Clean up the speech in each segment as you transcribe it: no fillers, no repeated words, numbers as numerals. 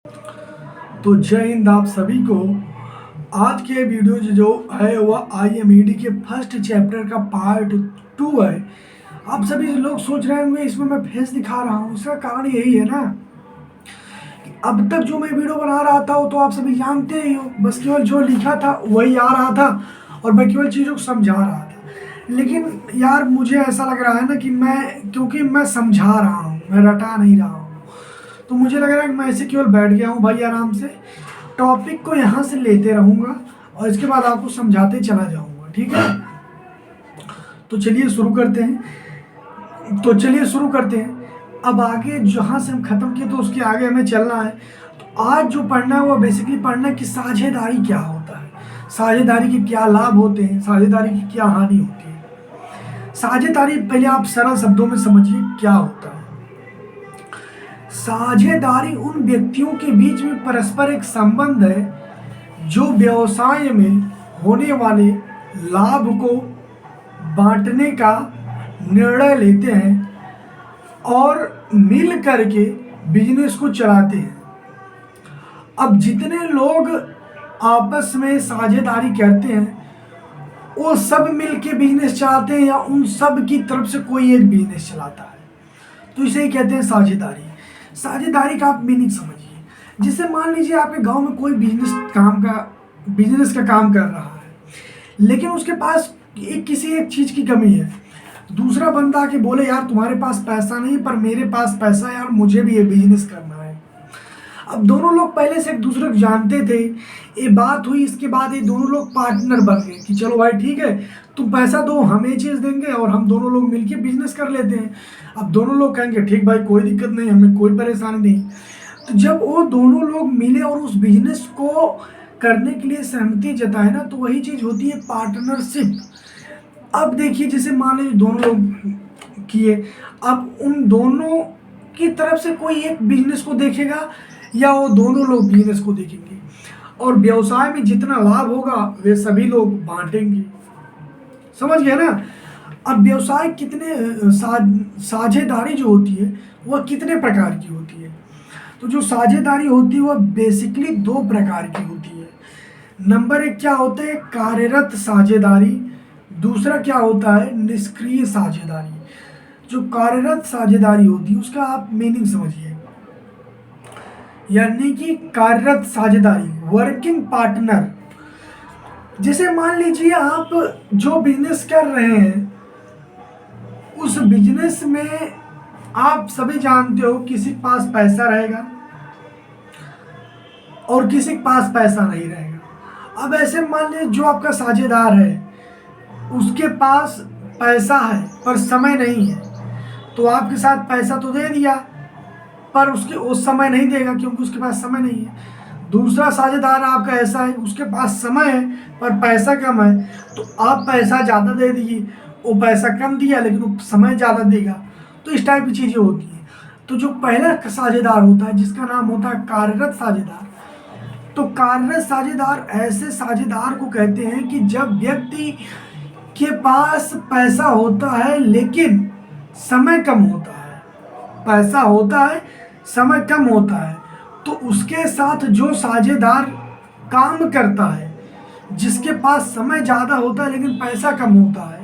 तो जय हिंद आप सभी को। आज के वीडियो जो है वह IMED के फर्स्ट चैप्टर का पार्ट 2 है। आप सभी लोग सोच रहे होंगे इसमें मैं फेस दिखा रहा हूँ, इसका कारण यही है ना कि अब तक जो मैं वीडियो बना रहा था वो तो आप सभी जानते ही हो, बस केवल जो लिखा था वही आ रहा था और मैं केवल चीज़ों को समझा रहा था। लेकिन यार मुझे ऐसा लग रहा है ना कि क्योंकि मैं समझा रहा हूँ, मैं रटा नहीं रहा हूँ, तो मुझे लग रहा है कि मैं ऐसे केवल बैठ गया हूँ भाई आराम से, टॉपिक को यहाँ से लेते रहूँगा और इसके बाद आपको समझाते चला जाऊँगा, ठीक है। तो चलिए शुरू करते हैं। अब आगे जहाँ से हम ख़त्म किए तो उसके आगे हमें चलना है। तो आज जो पढ़ना है वो बेसिकली पढ़ना है कि साझेदारी क्या होता है, साझेदारी के क्या लाभ होते हैं, साझेदारी की क्या हानि होती है। साझेदारी पहले आप सरल शब्दों में समझिए क्या होता है। साझेदारी उन व्यक्तियों के बीच में परस्पर एक संबंध है जो व्यवसाय में होने वाले लाभ को बांटने का निर्णय लेते हैं और मिल करके बिजनेस को चलाते हैं। अब जितने लोग आपस में साझेदारी करते हैं वो सब मिल के बिजनेस चलाते हैं या उन सब की तरफ से कोई एक बिजनेस चलाता है, तो इसे ही कहते हैं साझेदारी। साझेदारी का आप मीनिंग समझिए। जैसे मान लीजिए आपके गांव में कोई बिजनेस का काम कर रहा है, लेकिन उसके पास किसी एक चीज़ की कमी है। दूसरा बंदा आके बोले यार तुम्हारे पास पैसा नहीं पर मेरे पास पैसा है यार, मुझे भी ये बिजनेस करना है। अब दोनों लोग पहले से एक दूसरे को जानते थे, ये बात हुई, इसके बाद ये दोनों लोग पार्टनर बन गए कि चलो भाई ठीक है, तुम पैसा दो हम ये चीज़ देंगे और हम दोनों लोग मिलके बिजनेस कर लेते हैं। अब दोनों लोग कहेंगे ठीक भाई कोई दिक्कत नहीं, हमें कोई परेशानी नहीं। तो जब वो दोनों लोग मिले और उस बिजनेस को करने के लिए सहमति जताए ना, तो वही चीज़ होती है पार्टनरशिप। अब देखिए जैसे मान लीजिए दोनों लोग किए, अब उन दोनों की तरफ से कोई एक बिजनेस को देखेगा या वो दोनों लोग बिजनेस को देखेंगे और व्यवसाय में जितना लाभ होगा वे सभी लोग बांटेंगे। समझ गए ना। अब व्यवसाय साझेदारी जो होती है वह कितने प्रकार की होती है। तो जो साझेदारी होती है वह बेसिकली 2 प्रकार की होती है। नंबर 1 क्या होता है, कार्यरत साझेदारी। दूसरा क्या होता है, निष्क्रिय साझेदारी। जो कार्यरत साझेदारी होती है उसका आप मीनिंग समझिए, यानी कि कार्यरत साझेदारी, वर्किंग पार्टनर। जैसे मान लीजिए आप जो बिजनेस कर रहे हैं उस बिजनेस में आप सभी जानते हो किसी के पास पैसा रहेगा और किसी के पास पैसा नहीं रहेगा। अब ऐसे मान लीजिए जो आपका साझेदार है उसके पास पैसा है पर समय नहीं है, तो आपके साथ पैसा तो दे दिया पर उसके उस समय नहीं देगा क्योंकि उसके पास समय नहीं है। दूसरा साझेदार आपका ऐसा है उसके पास समय है पर पैसा कम है, तो आप पैसा ज़्यादा दे दीजिए, वो पैसा कम दिया लेकिन वो समय ज़्यादा देगा। तो इस टाइप की चीज़ें होती हैं। तो जो पहला साझेदार होता है जिसका नाम होता है कार्यरत साझेदार, तो कार्यरत साझेदार ऐसे साझेदार को कहते हैं कि जब व्यक्ति के पास पैसा होता है लेकिन समय कम होता है, पैसा होता है समय कम होता है, तो उसके साथ जो साझेदार काम करता है जिसके पास समय ज़्यादा होता है लेकिन पैसा कम होता है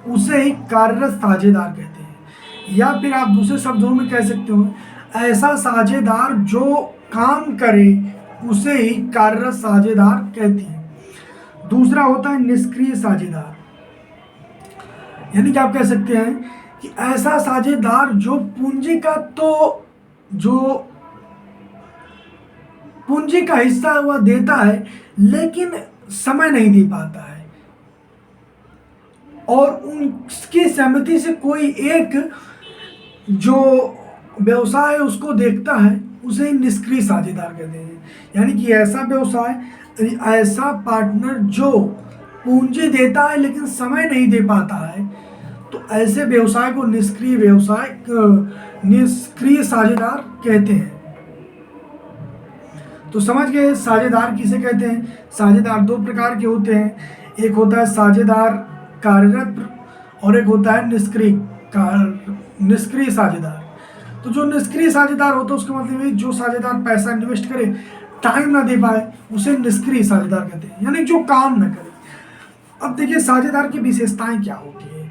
उसे ही कार्यरत साझेदार कहते हैं। या फिर आप दूसरे शब्दों में कह सकते हो ऐसा साझेदार जो काम करे उसे ही कार्यरत साझेदार कहती है। दूसरा होता है निष्क्रिय साझेदार, यानी कि आप कह सकते हैं कि ऐसा साझेदार जो पूंजी का हिस्सा वह देता है लेकिन समय नहीं दे पाता है और उनकी सहमति से कोई एक जो व्यवसाय है उसको देखता है, उसे निष्क्रिय साझेदार कहते हैं। यानी कि ऐसा पार्टनर जो पूंजी देता है लेकिन समय नहीं दे पाता है, तो ऐसे व्यवसाय को निष्क्रिय साझेदार कहते हैं। तो समझ गए साझेदार किसे कहते हैं। साझेदार 2 प्रकार के होते हैं, एक होता है साझेदार कार्यरत और एक होता है निष्क्रिय साझेदार। तो जो निष्क्रिय साझेदार होता है उसका मतलब है जो साझेदार पैसा इन्वेस्ट करे, टाइम ना दे पाए, उसे निष्क्रिय साझेदार कहते हैं, यानी जो काम न करे। अब देखिए साझेदार की विशेषताएं क्या होती है।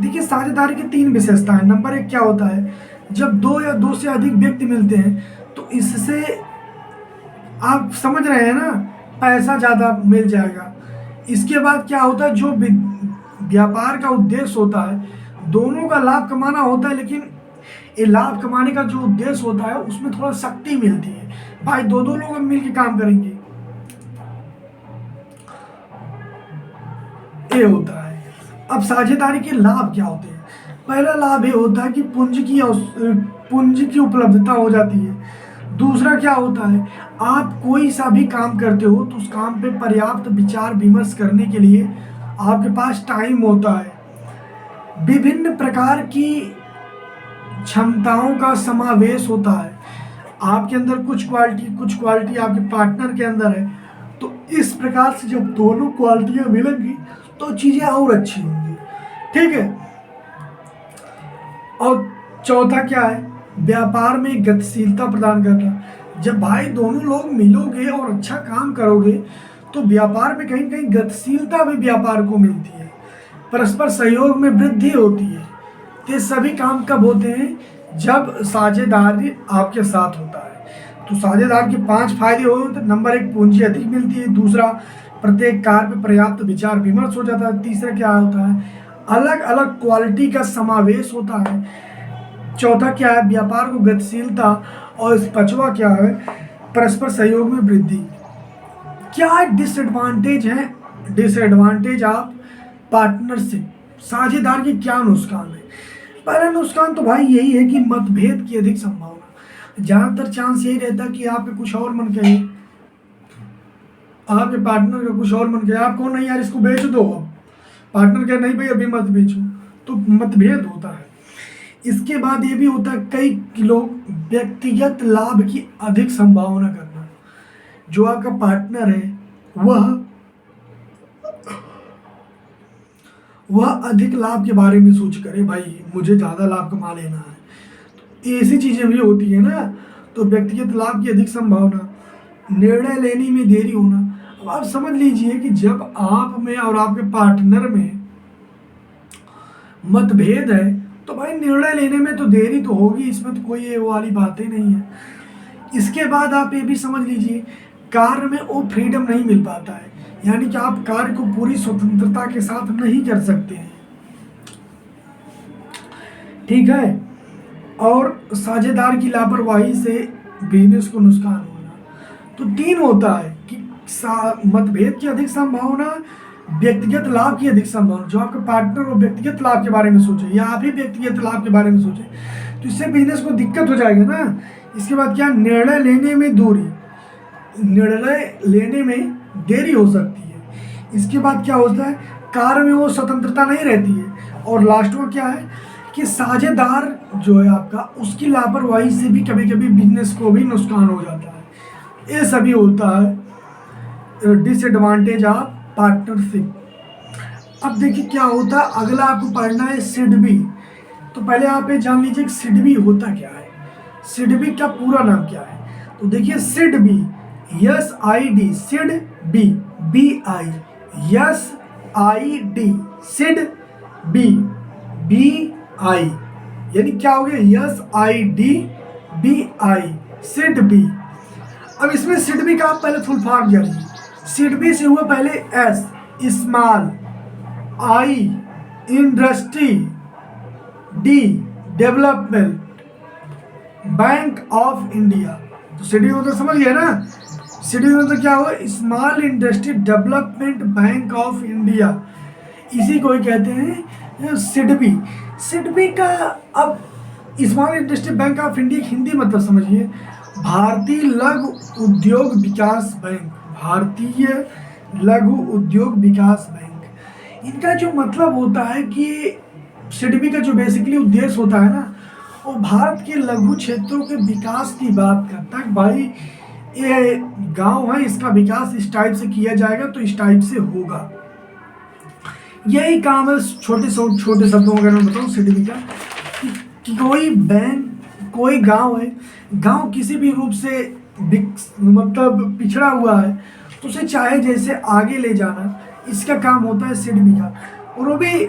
देखिए साझेदारी की 3 विशेषताएं। नंबर 1 क्या होता है, जब 2 या 2 से अधिक व्यक्ति मिलते हैं तो इससे आप समझ रहे हैं ना, पैसा ज़्यादा मिल जाएगा। इसके बाद क्या होता है, जो व्यापार का उद्देश्य होता है दोनों का लाभ कमाना होता है, लेकिन ये लाभ कमाने का जो उद्देश्य होता है उसमें थोड़ा शक्ति मिलती है, भाई 2 लोग मिलकर काम करेंगे, ये होता है। अब साझेदारी के लाभ क्या होते हैं। पहला लाभ ये होता है कि पूंजी की उपलब्धता हो जाती है। दूसरा क्या होता है, आप कोई सा भी काम करते हो तो उस काम पे पर्याप्त विचार विमर्श करने के लिए आपके पास टाइम होता है। विभिन्न प्रकार की क्षमताओं का समावेश होता है, आपके अंदर कुछ क्वालिटी आपके पार्टनर के अंदर है, तो इस प्रकार से जब दोनों क्वालिटियां मिलेंगी तो चीज़ें और अच्छी होंगी, ठीक है। और चौथा क्या है, व्यापार में गतिशीलता प्रदान करना। जब भाई दोनों लोग मिलोगे और अच्छा काम करोगे तो व्यापार में कहीं न कहीं गतिशीलता भी व्यापार को मिलती है, परस्पर सहयोग में वृद्धि होती है। ये सभी काम कब होते हैं, जब साझेदारी आपके साथ होता है। तो साझेदार के 5 फायदे होते हैं। नंबर 1 पूंजी अधिक मिलती है। दूसरा, प्रत्येक कार्य पे पर्याप्त विचार विमर्श हो जाता है। तीसरा क्या होता है, अलग अलग क्वालिटी का समावेश होता है। चौथा क्या है, व्यापार को गतिशीलता। और 5वां क्या है, परस्पर सहयोग में वृद्धि। क्या डिसएडवांटेज है, डिसएडवांटेज ऑफ पार्टनरशिप, साझेदार के क्या नुकसान है। पहला नुकसान तो भाई यही है कि मतभेद की अधिक संभावना। ज़्यादातर चांस यही रहता है कि आपके कुछ और मन कहे, आपके पार्टनर का कुछ और मन कहे, आप कौन नहीं यार इसको बेच दो, पार्टनर कहे नहीं भाई अभी मत बेचो, तो मतभेद होता है। इसके बाद ये भी होता है कई लोग व्यक्तिगत लाभ की अधिक संभावना करना। जो आपका पार्टनर है वह अधिक लाभ के बारे में सोच करे, भाई मुझे ज़्यादा लाभ कमा लेना है, तो ऐसी चीज़ें भी होती है ना। तो व्यक्तिगत लाभ की अधिक संभावना, निर्णय लेने में देरी होना। अब आप समझ लीजिए कि जब आप में और आपके पार्टनर में मतभेद है तो भाई निर्णय लेने में तो देरी तो होगी, इसमें तो कोई ये वाली बातें नहीं है। इसके बाद आप ये भी समझ लीजिए कार्य में वो फ्रीडम नहीं मिल पाता है, यानी कि आप कार्य को पूरी स्वतंत्रता के साथ नहीं कर सकते हैं, ठीक है। और साझेदार की लापरवाही से बिजनेस को नुकसान होना। तो 3 होता है कि मतभेद की अधिक संभावना, व्यक्तिगत लाभ की अधिक संभावना। जो आपके पार्टनर वो व्यक्तिगत लाभ के बारे में सोचे या आप ही व्यक्तिगत लाभ के बारे में सोचे तो इससे बिजनेस को दिक्कत हो जाएगी ना। इसके बाद क्या, निर्णय लेने में दूरी, निर्णय लेने में देरी हो सकती है। इसके बाद क्या होता है, कार्य में वो स्वतंत्रता नहीं रहती है। और लास्ट में क्या है कि साझेदार जो है आपका, उसकी लापरवाही से भी कभी कभी बिजनेस को भी नुकसान हो जाता है। ये सभी होता है डिसएडवांटेज ऑफ पार्टनरशिप। अब देखिए क्या होता है, अगला आपको पढ़ना है सिडबी। तो पहले आप ये जान लीजिए कि सिडबी होता क्या है, सिडबी का पूरा नाम क्या है। तो देखिए SIDBI, SID, SIDBI, BI, SID, SIDBI, BI, यानी क्या हो गया, SID, BI, सिडबी। अब इसमें सिडबी का आप पहले फुल फॉर्म जानिए। सिडबी से हुआ पहले S, small, I, industry, D, development, bank of India. तो सिडबी मतलब समझ गया ना, सिडबी मतलब क्या हुआ, small industry development bank of India, इसी को ही कहते हैं सिडबी। सिडबी का अब small industry bank of India Hindi मतलब समझिए भारतीय लघु उद्योग विकास बैंक, भारतीय लघु उद्योग विकास बैंक। इनका जो मतलब होता है कि सिडबी का जो बेसिकली उद्देश्य होता है ना, वो भारत के लघु क्षेत्रों के विकास की बात करता है। भाई ये गांव है, इसका विकास इस टाइप से किया जाएगा तो इस टाइप से होगा, यही काम है। छोटे शब्दों में अगर मैं बताऊँ सिडबी का कि कोई बैंक कोई गांव है, गांव किसी भी रूप से मतलब पिछड़ा हुआ है, तो उसे चाहे जैसे आगे ले जाना, इसका काम होता है सिडबी का। और वो भी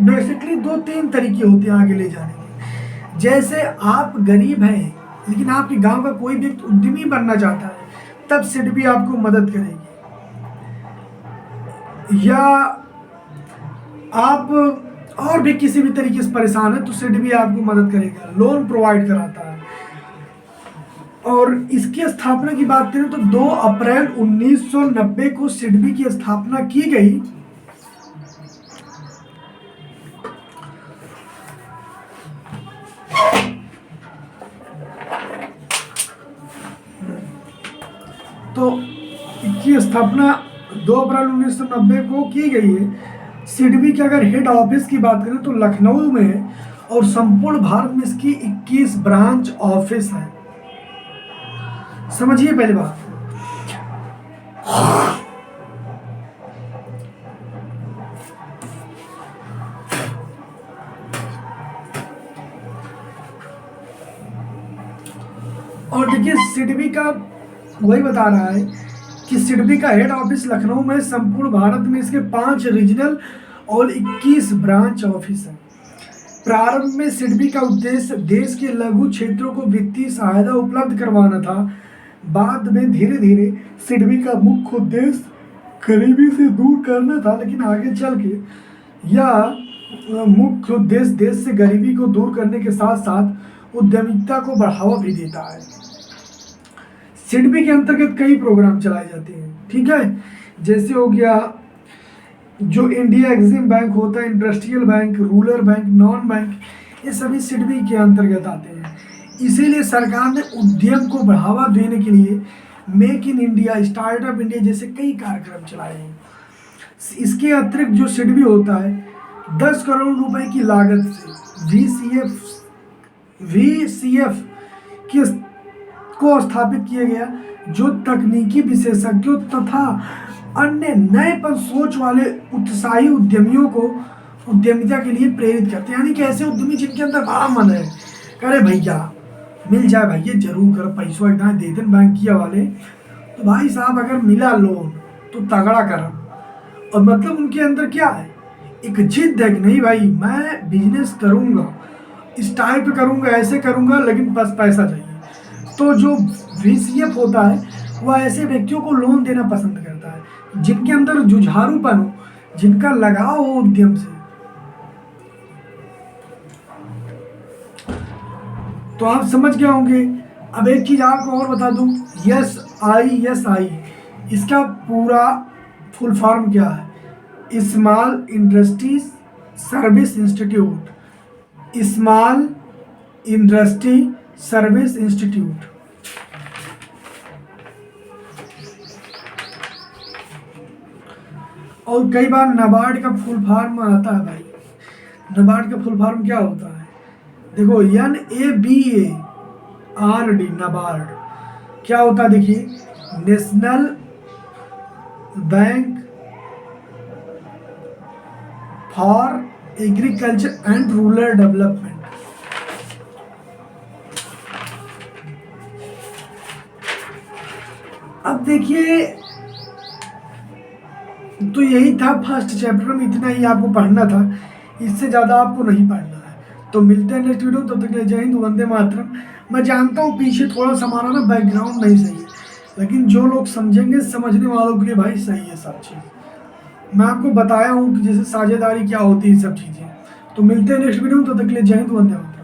बेसिकली 2-3 तरीके होते हैं आगे ले जाने के। जैसे आप गरीब हैं लेकिन आपके गांव का कोई व्यक्ति उद्यमी बनना चाहता है, तब सिडबी आपको मदद करेगी। या आप और भी किसी भी तरीके से परेशान है तो सिडबी आपको मदद करेगा, लोन प्रोवाइड कराता है। और इसकी स्थापना की बात करें तो 2 अप्रैल 1990 को सिडबी की स्थापना की गई। तो इसकी स्थापना 2 अप्रैल 1990 को की गई है। सिडबी के अगर हेड ऑफिस की बात करें तो लखनऊ में है और संपूर्ण भारत में इसकी 21 ब्रांच ऑफिस है। समझिए पहली बात। और देखिए सिडबी का वही बता रहा है कि सिडबी का हेड ऑफिस लखनऊ में, संपूर्ण भारत में इसके 5 रीजनल और 21 ब्रांच ऑफिस हैं। प्रारंभ में सिडबी का उद्देश्य देश के लघु क्षेत्रों को वित्तीय सहायता उपलब्ध करवाना था। बाद में धीरे धीरे सिडबी का मुख्य उद्देश्य गरीबी से दूर करना था, लेकिन आगे चल के यह मुख्य उद्देश्य देश से गरीबी को दूर करने के साथ साथ उद्यमिता को बढ़ावा भी देता है। सिडबी के अंतर्गत कई प्रोग्राम चलाए जाते हैं, ठीक है। जैसे हो गया जो इंडिया एग्जिम बैंक होता है, industrial bank, rural bank, non bank, ये सभी सिडबी के अंतर्गत आते हैं। इसीलिए सरकार ने उद्यम को बढ़ावा देने के लिए make in India, startup India जैसे कई कार्यक्रम चलाए हैं। इसके अतिरिक्त जो सिडबी होता है 10 करोड़ रुपए की लागत से VCF को स्थापित किया गया, जो तकनीकी विशेषज्ञों तथा अन्य नएपन सोच वाले उत्साही उद्यमियों को उद्यमिता के लिए प्रेरित करते हैं। यानी कि ऐसे उद्यमी जिनके अंदर बड़ा मन है, करे भैया मिल जाए भैया जरूर करो, पैसों इतना दे दें बैंकिया वाले, तो भाई साहब अगर मिला लोन तो तगड़ा करो। और मतलब उनके अंदर क्या है, एक जिद है कि नहीं भाई मैं बिजनेस करूँगा, इस टाइप करूँगा, ऐसे करूँगा, लेकिन बस पैसा चाहिए। तो जो VCF होता है वह ऐसे व्यक्तियों को लोन देना पसंद करता है जिनके अंदर जुझारूपन हो, जिनका लगाव हो उद्यम से। तो आप समझ गए होंगे। अब एक चीज आपको और बता दूं, SISI इसका पूरा फुल फॉर्म क्या है? Small industry service institute. Small industry service institute. और कई बार नाबार्ड का फुल फॉर्म आता है भाई। नाबार्ड का फुल फॉर्म क्या होता है? देखो NABARD, नाबार्ड क्या होता है? देखिए, national bank for agriculture and rural development. अब देखिए, तो यही था फर्स्ट चैप्टर में, इतना ही आपको पढ़ना था, इससे ज़्यादा आपको नहीं पढ़ना है। तो मिलते हैं नेक्स्ट वीडियो, तब तक के लिए जय हिंद, वंदे मातरम। मैं जानता हूँ पीछे थोड़ा सा हमारा ना बैकग्राउंड नहीं सही है, लेकिन जो लोग समझेंगे, समझने वालों के लिए भाई सही है सब चीज़। मैं आपको बताया हूँ कि जैसे साझेदारी क्या होती है, सब चीज़ें। तो मिलते हैं नेक्स्ट वीडियो, तब तक के लिए जय हिंद, वंदे मातरम।